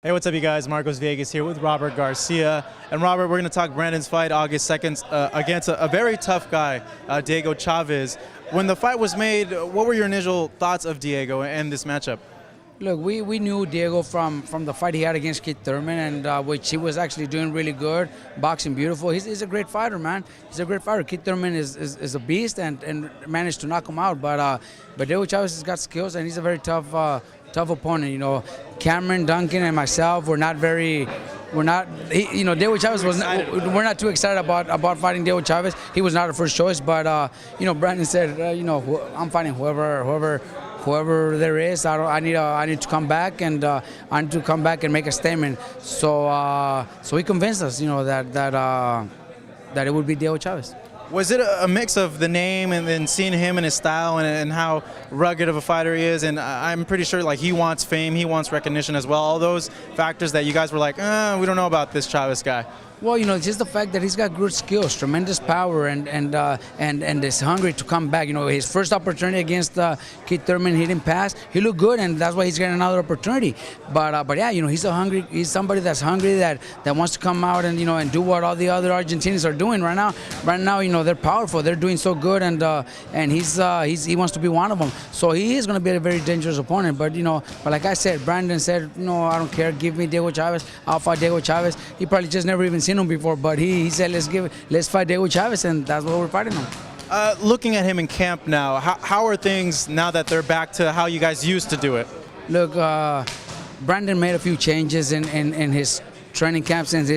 Hey, what's up, you guys? Marcos Vegas here with Robert Garcia. And Robert, we're going to talk Brandon's fight August 2nd against a very tough guy, Diego Chavez. When the fight was made, what were your initial thoughts of Diego and this matchup? Look, we knew Diego from the fight he had against Keith Thurman, and which he was actually doing really good, boxing beautiful. He's a great fighter, man. He's a great fighter. Keith Thurman is a beast and managed to knock him out. But Diego Chavez has got skills, and he's a very tough opponent. You know, Cameron, Duncan, and myself were not very. Diego Chavez was. We're not too excited about fighting Diego Chavez. He was not our first choice, but Brandon said, I'm fighting whoever there is. I need to come back, and I need to come back and make a statement. So he convinced us, that it would be Diego Chavez. Was it a mix of the name and then seeing him and his style and how rugged of a fighter he is? And I'm pretty sure he wants fame, he wants recognition as well. All those factors that you guys were like, we don't know about this Chavez guy. Well, just the fact that he's got good skills, tremendous power, and is hungry to come back. His first opportunity against Keith Thurman, he didn't pass. He looked good, and that's why he's getting another opportunity. But yeah, he's somebody that's hungry, that wants to come out and and do what all the other Argentinians are doing right now. Right now, they're powerful. They're doing so good, and he wants to be one of them. So he is going to be a very dangerous opponent. But like I said, Brandon said, no, I don't care. Give me Diego Chavez. I'll fight Diego Chavez. He probably just never even seen him before, but he said, let's fight Diego Chavez, and that's what we're fighting him. Looking at him in camp now, how are things now that they're back to how you guys used to do it? Look, Brandon made a few changes in his training camps, and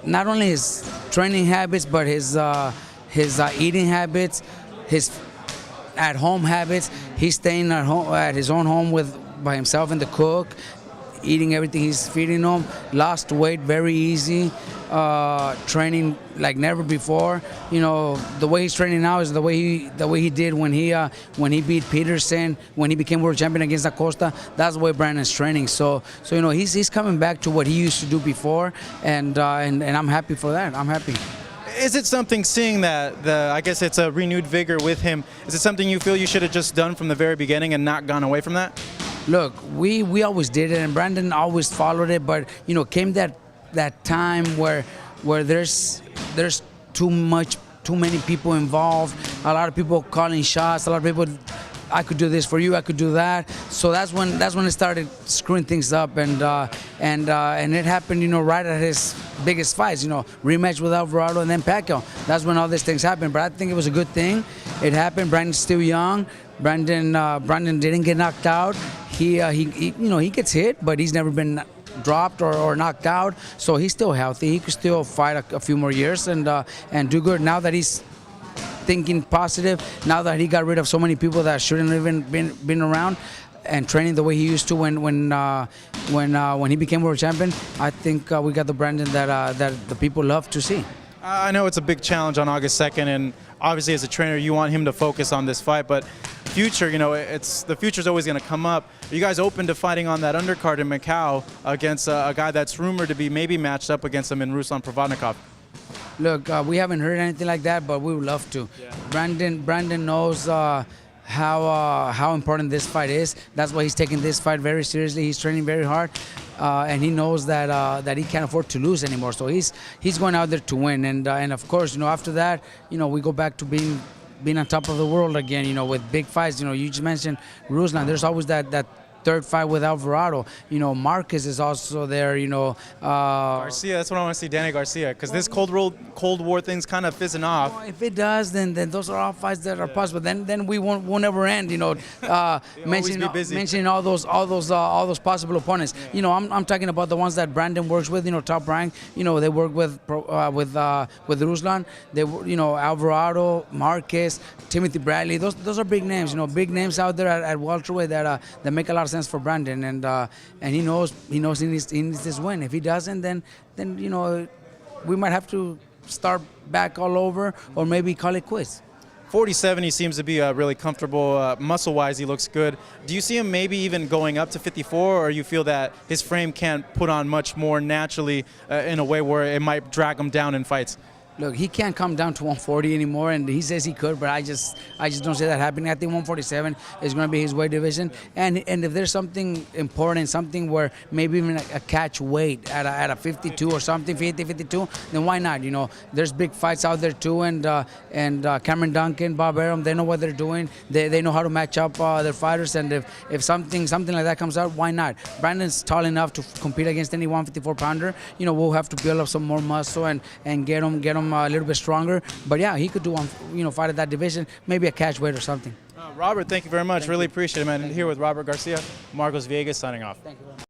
not only his training habits, but his eating habits, his at-home habits. He's staying at his own home by himself and the cook, eating everything he's feeding them. Lost weight very easy. Training like never before. The way he's training now is the way he did when he beat Peterson, when he became world champion against Acosta. That's the way Brandon's training. So he's coming back to what he used to do before, and I'm happy for that. I'm happy. Is it something, seeing that I guess it's a renewed vigor with him, is it something you feel you should have just done from the very beginning and not gone away from that? Look, we always did it, and Brandon always followed it. But came that time where there's too many people involved. A lot of people calling shots. A lot of people, I could do this for you. I could do that. So that's when it started screwing things up, and it happened, right at his biggest fights. Rematch with Alvarado and then Pacquiao. That's when all these things happened. But I think it was a good thing. It happened. Brandon's still young. Brandon didn't get knocked out. He gets hit, but he's never been dropped or knocked out. So he's still healthy. He could still fight a few more years and do good. Now that he's thinking positive, now that he got rid of so many people that shouldn't have even been around, and training the way he used to when he became world champion, I think we got the Brandon that the people love to see. I know it's a big challenge on August 2nd, and obviously as a trainer you want him to focus on this fight, but future, the future's always going to come up. Are you guys open to fighting on that undercard in Macau against a guy that's rumored to be maybe matched up against him in Ruslan Provodnikov? Look, we haven't heard anything like that, but we would love to. Yeah. Brandon knows how important this fight is. That's why he's taking this fight very seriously. He's training very hard, and he knows that he can't afford to lose anymore. So he's going out there to win, and of course, after that, we go back to being on top of the world again. With big fights. You just mentioned Ruslan. There's always that third fight with Alvarado. Marquez is also there. Garcia. That's what I want to see, Danny Garcia, because this Cold War thing's kind of fizzing off. Well, if it does, then those are all fights that are possible. Then we won't never end. Mentioning all those possible opponents. Yeah. I'm talking about the ones that Brandon works with. Top rank. They work with Ruslan. They Alvarado, Marquez, Timothy Bradley. Those are big names. Big names out there at welterweight that make a lot of sense for Brandon, and he knows he needs this win. If he doesn't, then we might have to start back all over, or maybe call it quits. 47, he seems to be really comfortable. Muscle-wise, he looks good. Do you see him maybe even going up to 54, or you feel that his frame can't put on much more naturally in a way where it might drag him down in fights? look, he can't come down to 140 anymore, and he says he could, but I just don't see that happening. I think 147 is going to be his weight division, and if there's something important, something where maybe even a catch weight at a 52 or something, 50, 52, then why not? You know, there's big fights out there too, and Cameron Duncan, Bob Arum, they know what they're doing. They know how to match up their fighters, and if something like that comes out, why not? Brandon's tall enough to compete against any 154 pounder. You know, we'll have to build up some more muscle and get him a little bit stronger. But yeah, he could do fight at that division, maybe a catch weight or something. Robert, thank you very much. Really appreciate it, man. Here with Robert Garcia, Marcos Villegas signing off. Thank you very much.